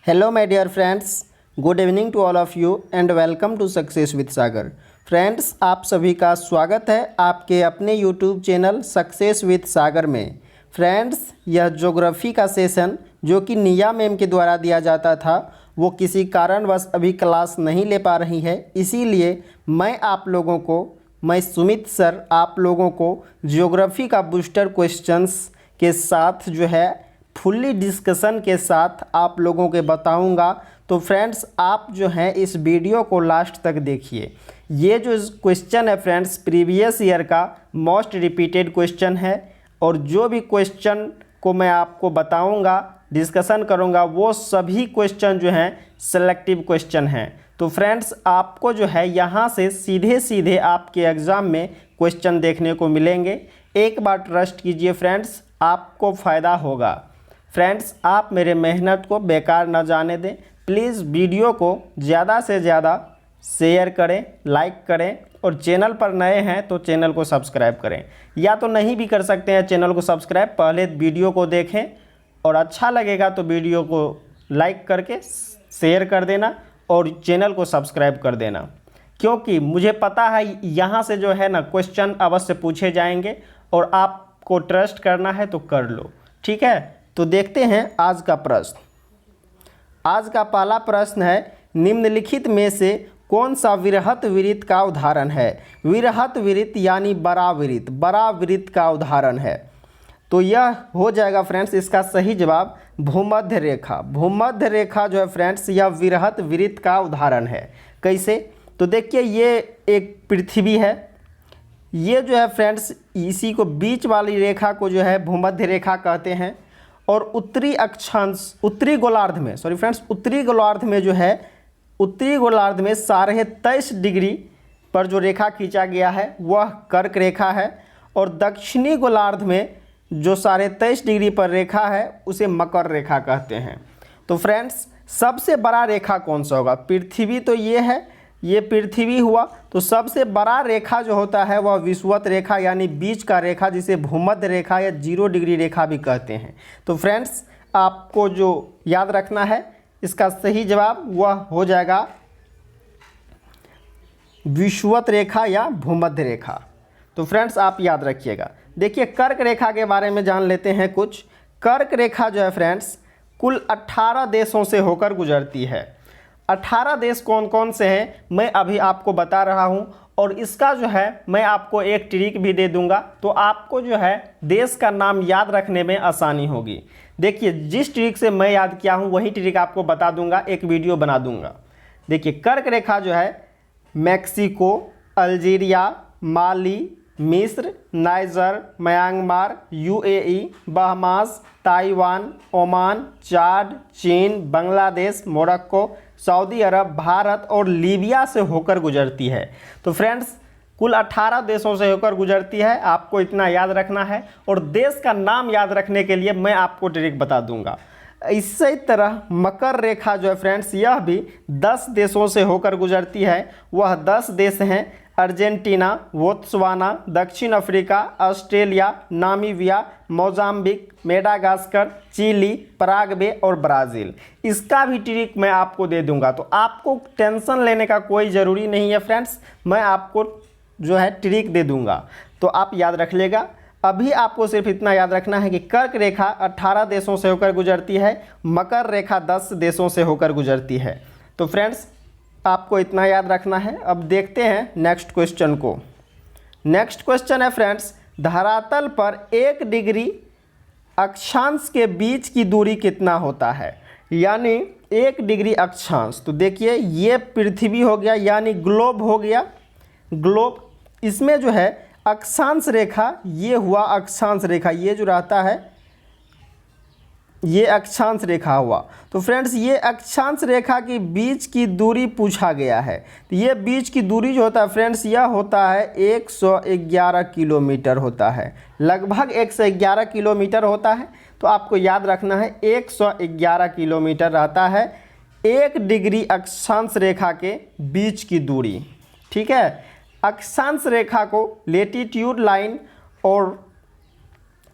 Hello my dear friends, good evening to all of you and welcome to Success with Sagar. Friends, आप सभी का स्वागत है आपके अपने YouTube चैनल सक्सेस विद सागर में। फ्रेंड्स, यह ज्योग्राफी का सेशन जो कि निया मैम के द्वारा दिया जाता था वो किसी कारणवश अभी क्लास नहीं ले पा रही है, इसीलिए मैं सुमित सर आप लोगों को ज्योग्राफी का बूस्टर क्वेश्चंस के साथ जो है फुल्ली डिस्कशन के साथ आप लोगों के बताऊंगा। तो फ्रेंड्स, आप जो हैं इस वीडियो को लास्ट तक देखिए। ये जो क्वेश्चन है फ्रेंड्स, प्रीवियस ईयर का मोस्ट रिपीटेड क्वेश्चन है और जो भी क्वेश्चन को मैं आपको बताऊंगा, डिस्कशन करूंगा, वो सभी क्वेश्चन जो हैं सेलेक्टिव क्वेश्चन हैं। तो फ्रेंड्स, आपको जो है यहाँ से सीधे सीधे आपके एग्ज़ाम में क्वेश्चन देखने को मिलेंगे। एक बार ट्रस्ट कीजिए फ्रेंड्स, आपको फ़ायदा होगा। फ्रेंड्स, आप मेरे मेहनत को बेकार न जाने दें। प्लीज़ वीडियो को ज़्यादा से ज़्यादा शेयर करें, लाइक करें और चैनल पर नए हैं तो चैनल को सब्सक्राइब करें, या तो नहीं भी कर सकते हैं चैनल को सब्सक्राइब, पहले वीडियो को देखें और अच्छा लगेगा तो वीडियो को लाइक करके शेयर कर देना और चैनल को सब्सक्राइब कर देना, क्योंकि मुझे पता है यहाँ से जो है ना क्वेश्चन अवश्य पूछे जाएंगे और आपको ट्रस्ट करना है तो कर लो। ठीक है, तो देखते हैं आज का प्रश्न। आज का पहला प्रश्न है, निम्नलिखित में से कौन सा विरहत वृत्त का उदाहरण है? विरहत वृत्त यानी बड़ा वृत्त का उदाहरण है। तो यह हो जाएगा फ्रेंड्स इसका सही जवाब भूमध्य रेखा। भूमध्य रेखा जो है फ्रेंड्स, यह विरहत वृत्त का उदाहरण है। कैसे? तो देखिए, ये एक पृथ्वी है, ये जो है फ्रेंड्स इसी को बीच वाली रेखा को जो है भूमध्य रेखा कहते हैं। और उत्तरी गोलार्ध में जो है उत्तरी गोलार्ध में 23.5 डिग्री पर जो रेखा खींचा गया है वह कर्क रेखा है, और दक्षिणी गोलार्ध में जो 23.5 डिग्री पर रेखा है उसे मकर रेखा कहते हैं। तो फ्रेंड्स, सबसे बड़ा रेखा कौन सा होगा? पृथ्वी तो ये है, ये पृथ्वी हुआ, तो सबसे बड़ा रेखा जो होता है वह विषुवत रेखा यानी बीच का रेखा, जिसे भूमध्य रेखा या 0 डिग्री रेखा भी कहते हैं। तो फ्रेंड्स, आपको जो याद रखना है इसका सही जवाब वह हो जाएगा विषुवत रेखा या भूमध्य रेखा। तो फ्रेंड्स, आप याद रखिएगा। देखिए, कर्क रेखा के बारे में जान लेते हैं कुछ। कर्क रेखा जो है फ्रेंड्स कुल 18 देशों से होकर गुजरती है। 18 देश कौन कौन से हैं मैं अभी आपको बता रहा हूं, और इसका जो है मैं आपको एक ट्रिक भी दे दूंगा, तो आपको जो है देश का नाम याद रखने में आसानी होगी। देखिए, जिस ट्रिक से मैं याद किया हूं वही ट्रिक आपको बता दूंगा, एक वीडियो बना दूंगा। देखिए, कर्क रेखा जो है मैक्सिको, अल्जीरिया, माली, मिस्र, Niger, Myanmar, UAE, Bahamas, Taiwan, Oman, Chad, चीन, Bangladesh, Morocco, Saudi Arab, Bharat और लीबिया से होकर गुजरती है। तो फ्रेंड्स, कुल 18 देशों से होकर गुजरती है, आपको इतना याद रखना है। और देश का नाम याद रखने के लिए मैं आपको ट्रिक बता दूंगा। इसी तरह मकर रेखा जो है फ्रेंड्स, यह भी 10 देशों से होकर गुजरती है। वह 10 देश हैं अर्जेंटीना, बोत्सवाना, दक्षिण Africa, Australia, Namibia, Mozambique, Madagascar, Chile, Paraguay और ब्राज़ील। इसका भी ट्रिक मैं आपको दे दूंगा, तो आपको टेंशन लेने का कोई ज़रूरी नहीं है फ्रेंड्स, मैं आपको जो है ट्रिक दे दूंगा, तो आप याद रख लेगा। अभी आपको सिर्फ इतना याद रखना है कि कर्क रेखा 18 देशों से होकर गुजरती है, मकर रेखा 10 देशों से होकर गुजरती है। तो फ्रेंड्स, आपको इतना याद रखना है। अब देखते हैं नेक्स्ट क्वेश्चन को। नेक्स्ट क्वेश्चन है फ्रेंड्स, धरातल पर 1 डिग्री अक्षांश के बीच की दूरी कितना होता है? यानी 1 डिग्री अक्षांश। तो देखिए, ये पृथ्वी हो गया यानी ग्लोब हो गया, ग्लोब। इसमें जो है अक्षांश रेखा, ये हुआ अक्षांश रेखा, ये जो रहता है ये अक्षांश रेखा हुआ। तो फ्रेंड्स, ये अक्षांश रेखा के बीच की दूरी पूछा गया है। तो ये बीच की दूरी जो होता है फ्रेंड्स, यह होता है 111 किलोमीटर होता है, लगभग 111 किलोमीटर होता है। तो आपको याद रखना है 111 किलोमीटर रहता है 1 डिग्री अक्षांश रेखा के बीच की दूरी। ठीक है, अक्षांश रेखा को लेटीट्यूड लाइन और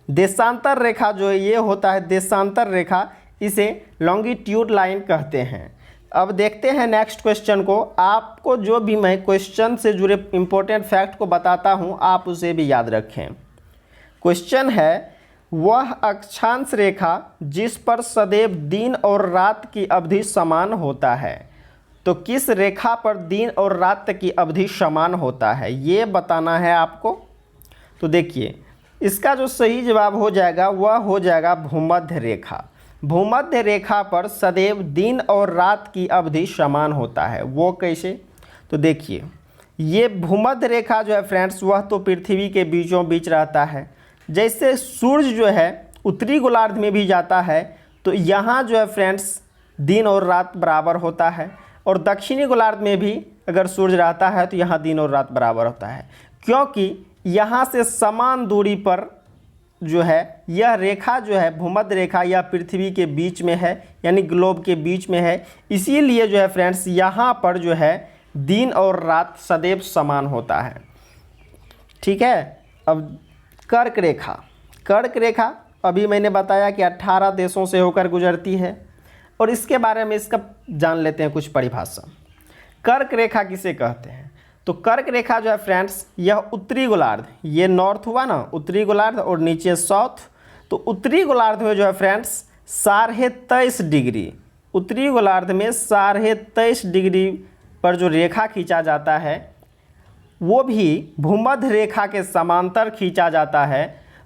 देशांतर रेखा जो है ये होता है देशांतर रेखा इसे लॉन्गिट्यूड लाइन कहते हैं। अब देखते हैं नेक्स्ट क्वेश्चन को। आपको जो भी मैं क्वेश्चन से जुड़े इंपॉर्टेंट फैक्ट को बताता हूँ आप उसे भी याद रखें। क्वेश्चन है, वह अक्षांश रेखा जिस पर सदैव दिन और रात की अवधि समान होता है। तो किस रेखा पर दिन और रात की अवधि समान होता है ये बताना है आपको। तो देखिए इसका जो सही जवाब हो जाएगा वह हो जाएगा भूमध्य रेखा। भूमध्य रेखा पर सदैव दिन और रात की अवधि समान होता है। वो कैसे? तो देखिए ये भूमध्य रेखा जो है फ्रेंड्स वह तो पृथ्वी के बीचों बीच रहता है। जैसे सूर्य जो है उत्तरी गोलार्ध में भी जाता है तो यहाँ जो है फ्रेंड्स दिन और रात बराबर होता है, और दक्षिणी गोलार्ध में भी अगर सूर्य रहता है तो यहाँ दिन और रात बराबर होता है, क्योंकि यहाँ से समान दूरी पर जो है यह रेखा जो है भूमध्य रेखा यह पृथ्वी के बीच में है, यानी ग्लोब के बीच में है। इसीलिए जो है फ्रेंड्स यहाँ पर जो है दिन और रात सदैव समान होता है। ठीक है। अब कर्क रेखा, कर्क रेखा अभी मैंने बताया कि 18 देशों से होकर गुजरती है, और इसके बारे में इसका जान लेते हैं कुछ परिभाषा। कर्क रेखा किसे कहते हैं? तो कर्क रेखा जो है फ्रेंड्स यह उत्तरी गोलार्ध, ये नॉर्थ हुआ ना उत्तरी गोलार्ध और नीचे साउथ, तो उत्तरी गोलार्ध में जो है फ्रेंड्स 23.5 डिग्री, उत्तरी गोलार्ध में 23.5 डिग्री पर जो रेखा खींचा जाता है वो भी भूमध्य रेखा के समांतर खींचा जाता है,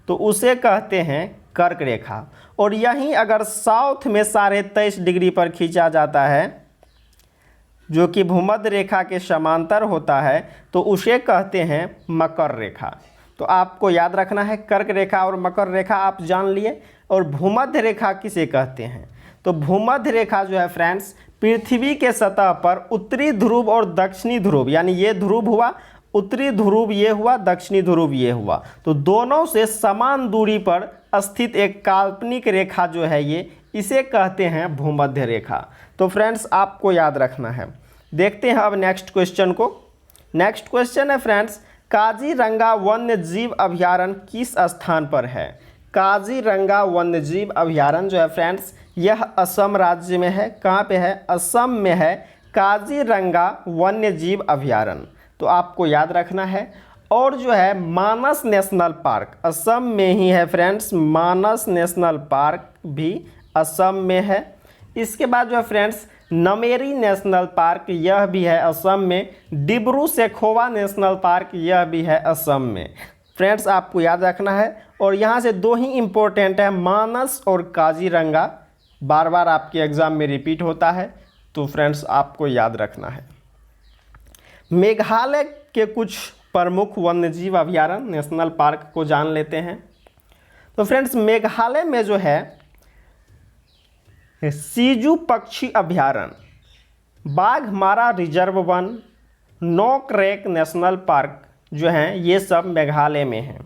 तो उसे कहते हैं कर्क रेखा। और यहीं अगर साउथ में 23.5 डिग्री पर खींचा जाता है जो कि भूमध्य रेखा के समांतर होता है तो उसे कहते हैं मकर रेखा। तो आपको याद रखना है कर्क रेखा और मकर रेखा आप जान लिए। और भूमध्य रेखा किसे कहते हैं? तो भूमध्य रेखा जो है फ्रेंड्स पृथ्वी के सतह पर उत्तरी ध्रुव और दक्षिणी ध्रुव, यानी ये ध्रुव हुआ उत्तरी ध्रुव ये हुआ, दक्षिणी ध्रुव ये हुआ, तो दोनों से समान दूरी पर स्थित एक काल्पनिक रेखा जो है ये इसे कहते हैं भूमध्य रेखा। तो फ्रेंड्स आपको याद रखना है। देखते हैं अब नेक्स्ट क्वेश्चन को। नेक्स्ट क्वेश्चन है फ्रेंड्स, काजीरंगा वन्य जीव अभयारण्य किस स्थान पर है? काजीरंगा वन्य जीव अभयारण्य जो है फ्रेंड्स यह असम राज्य में है। कहाँ पे है? असम में है काजीरंगा वन्य जीव अभयारण्य। तो आपको याद रखना है। और जो है मानस नेशनल पार्क असम में ही है फ्रेंड्स, मानस नेशनल पार्क भी असम में है। इसके बाद जो है फ्रेंड्स नमेरी नेशनल पार्क यह भी है असम में। डिब्रू सैखोवा नेशनल पार्क यह भी है असम में। फ्रेंड्स आपको याद रखना है। और यहाँ से दो ही इम्पोर्टेंट है, मानस और काजीरंगा, बार बार आपके एग्ज़ाम में रिपीट होता है, तो फ्रेंड्स आपको याद रखना है। मेघालय के कुछ प्रमुख वन्यजीव अभयारण्य नेशनल पार्क को जान लेते हैं। तो फ्रेंड्स मेघालय में जो है सीजू पक्षी अभयारण्य, Baghmara reserve one, Nokrek national park जो हैं ये सब मेघालय में हैं।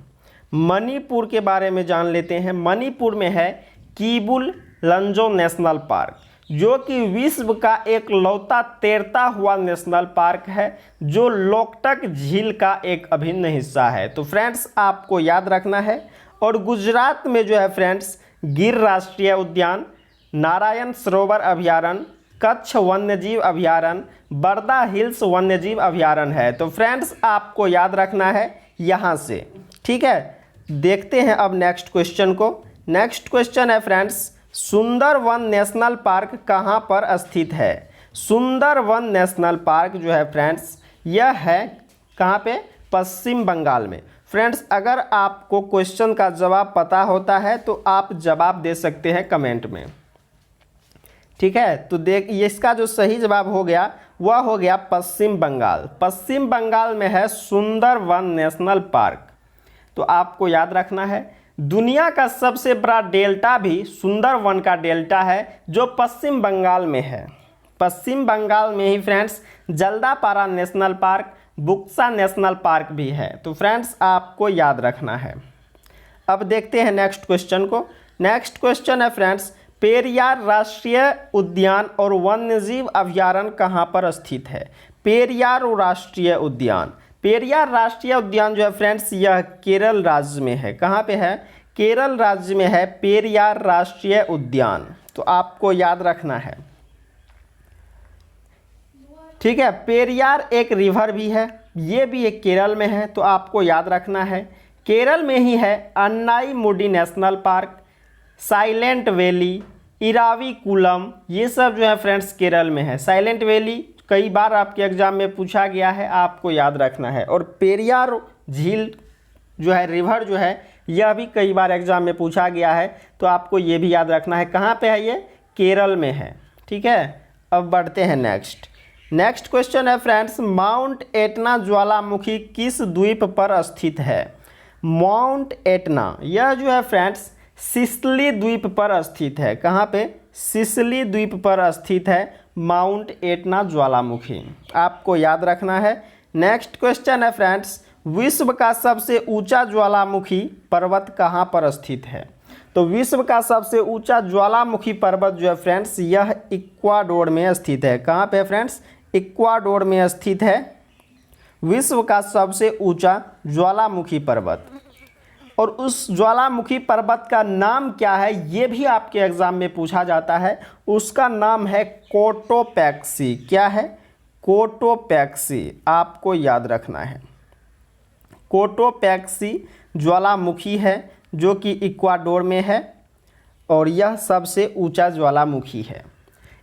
मणिपुर के बारे में जान लेते हैं। मणिपुर में है कीबुल लंजो नेशनल पार्क जो कि विश्व का एक लौता तैरता हुआ नेशनल पार्क है जो लोकटक झील का एक अभिन्न हिस्सा है। तो फ्रेंड्स आपको याद रखना है। और गुजरात में जो है फ्रेंड्स गिर राष्ट्रीय उद्यान, नारायण सरोवर अभयारण्य, कच्छ वन्यजीव अभयारण्य, बरदा हिल्स वन्यजीव अभयारण्य है। तो फ्रेंड्स आपको याद रखना है यहाँ से। ठीक है, देखते हैं अब नेक्स्ट क्वेश्चन को। नेक्स्ट क्वेश्चन है फ्रेंड्स, सुंदरवन नेशनल पार्क कहाँ पर स्थित है? सुंदरवन नेशनल पार्क जो है फ्रेंड्स यह है कहाँ पे? पश्चिम बंगाल में। फ्रेंड्स अगर आपको क्वेश्चन का जवाब पता होता है तो आप जवाब दे सकते हैं कमेंट में। ठीक है, तो देख इसका जो सही जवाब हो गया वह हो गया पश्चिम बंगाल। पश्चिम बंगाल में है सुंदरवन नेशनल पार्क। तो आपको याद रखना है। दुनिया का सबसे बड़ा डेल्टा भी सुंदरवन का डेल्टा है जो पश्चिम बंगाल में है। पश्चिम बंगाल में ही friends Jaldapara National Park, Buxa National Park भी है। तो फ्रेंड्स आपको याद रखना है। अब देखते हैं नेक्स्ट क्वेश्चन को। नेक्स्ट क्वेश्चन है फ्रेंड्स, पेरियार राष्ट्रीय उद्यान और वन्यजीव अभयारण्य कहाँ पर स्थित है? पेरियार राष्ट्रीय उद्यान, पेरियार राष्ट्रीय उद्यान जो है फ्रेंड्स यह केरल राज्य में है। कहाँ पे है? केरल राज्य में है पेरियार राष्ट्रीय उद्यान। तो आपको याद रखना है, ठीक है। पेरियार एक रिवर भी है, ये भी एक केरल में है, तो आपको याद रखना है। केरल में ही है Anamudi National Park, Silent Valley, Eravikulam, ये सब जो है फ्रेंड्स केरल में है। साइलेंट वैली कई बार आपके एग्जाम में पूछा गया है, आपको याद रखना है। और पेरियार झील जो है, रिवर जो है, यह भी कई बार एग्जाम में पूछा गया है, तो आपको ये भी याद रखना है। कहाँ पे है ये? केरल में है, ठीक है। अब बढ़ते हैं नेक्स्ट क्वेश्चन है फ्रेंड्स, माउंट एटना ज्वालामुखी किस द्वीप पर स्थित है? माउंट एटना यह जो है फ्रेंड्स सिसिली द्वीप पर स्थित है। कहाँ पे? सिसिली द्वीप पर स्थित है माउंट एटना ज्वालामुखी, आपको याद रखना है। नेक्स्ट क्वेश्चन है फ्रेंड्स, विश्व का सबसे ऊंचा ज्वालामुखी पर्वत कहाँ पर स्थित है? तो विश्व का सबसे ऊंचा ज्वालामुखी पर्वत जो है फ्रेंड्स, यह इक्वाडोर में स्थित है। कहाँ पे फ्रेंड्स? इक्वाडोर में स्थित है विश्व का सबसे ऊंचा ज्वालामुखी पर्वत। और उस ज्वालामुखी पर्वत का नाम क्या है, ये भी आपके एग्जाम में पूछा जाता है। उसका नाम है कोटोपैक्सी। क्या है? कोटोपैक्सी, आपको याद रखना है। कोटोपैक्सी ज्वालामुखी है जो कि इक्वाडोर में है और यह सबसे ऊंचा ज्वालामुखी है।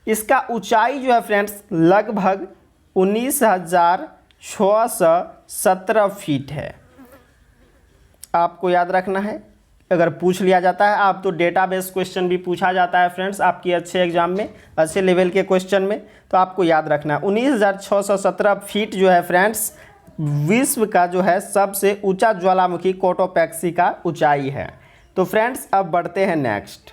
इसका ऊंचाई जो है फ्रेंड्स लगभग 19,617 फीट है, आपको याद रखना है। अगर पूछ लिया जाता है आप, तो डेटाबेस क्वेश्चन भी पूछा जाता है फ्रेंड्स आपकी अच्छे एग्जाम में, अच्छे लेवल के क्वेश्चन में, तो आपको याद रखना है 19,617 फीट जो है फ्रेंड्स विश्व का जो है सबसे ऊंचा ज्वालामुखी कोटोपैक्सी का ऊंचाई है। तो फ्रेंड्स अब बढ़ते हैं नेक्स्ट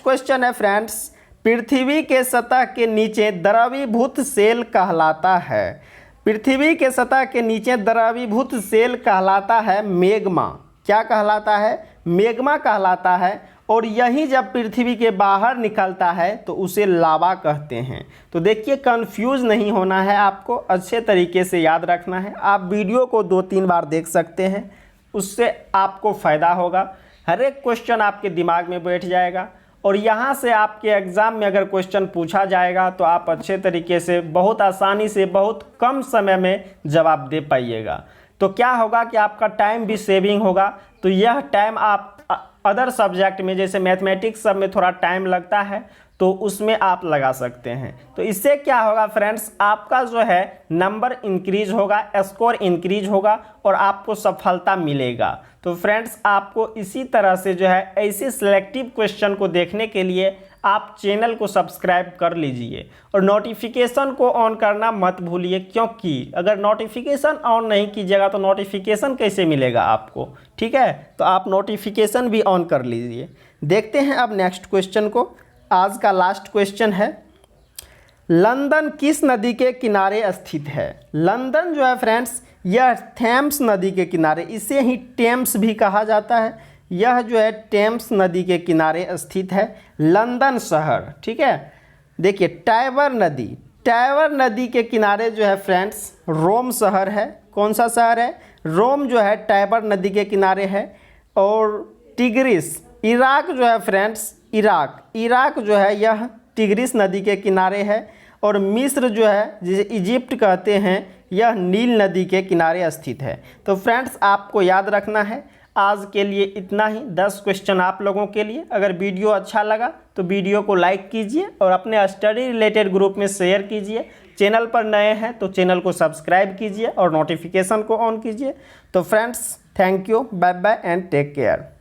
क्वेश्चन है फ्रेंड्स, पृथ्वी के सतह के नीचे द्रवीभूत सेल कहलाता है। पृथ्वी के सतह के नीचे द्रवीभूत सेल कहलाता है मैग्मा। क्या कहलाता है? मैग्मा कहलाता है। और यही जब पृथ्वी के बाहर निकलता है तो उसे लावा कहते हैं। तो देखिए, कंफ्यूज नहीं होना है, आपको अच्छे तरीके से याद रखना है। आप वीडियो को 2-3 बार देख सकते हैं, उससे आपको फ़ायदा होगा। हर एक क्वेश्चन आपके दिमाग में बैठ जाएगा और यहाँ से आपके एग्ज़ाम में अगर क्वेश्चन पूछा जाएगा तो आप अच्छे तरीके से, बहुत आसानी से, बहुत कम समय में जवाब दे पाइएगा। तो क्या होगा कि आपका टाइम भी सेविंग होगा। तो यह टाइम आप अदर सब्जेक्ट में, जैसे मैथमेटिक्स सब में थोड़ा टाइम लगता है, तो उसमें आप लगा सकते हैं। तो इससे क्या होगा फ्रेंड्स, आपका जो है नंबर इंक्रीज होगा, स्कोर इंक्रीज होगा और आपको सफलता मिलेगा। तो फ्रेंड्स आपको इसी तरह से जो है ऐसे सिलेक्टिव क्वेश्चन को देखने के लिए आप चैनल को सब्सक्राइब कर लीजिए और नोटिफिकेशन को ऑन करना मत भूलिए, क्योंकि अगर नोटिफिकेशन ऑन नहीं कीजिएगा तो नोटिफिकेशन कैसे मिलेगा आपको, ठीक है। तो आप नोटिफिकेशन भी ऑन कर लीजिए। देखते हैं अब नेक्स्ट क्वेश्चन को। आज का लास्ट क्वेश्चन है, लंदन किस नदी के किनारे स्थित है? लंदन जो है फ्रेंड्स यह थेम्स नदी के किनारे, इसे ही टेम्स भी कहा जाता है, यह जो है टेम्स नदी के किनारे स्थित है लंदन शहर, ठीक है। देखिए टाइबर नदी के किनारे जो है फ्रेंड्स रोम शहर है। कौन सा शहर है? रोम जो है टाइबर नदी के किनारे है। और टिग्रिस, इराक जो है फ्रेंड्स, इराक जो है यह टिग्रिस नदी के किनारे है। और मिस्र जो है, जिसे इजिप्ट कहते हैं, यह नील नदी के किनारे स्थित है। तो फ्रेंड्स आपको याद रखना है। आज के लिए इतना ही, 10 क्वेश्चन आप लोगों के लिए। अगर वीडियो अच्छा लगा तो वीडियो को लाइक कीजिए और अपने स्टडी रिलेटेड ग्रुप में शेयर कीजिए। चैनल पर नए हैं तो चैनल को सब्सक्राइब कीजिए और नोटिफिकेशन को ऑन कीजिए। तो friends thank you, bye bye and take care.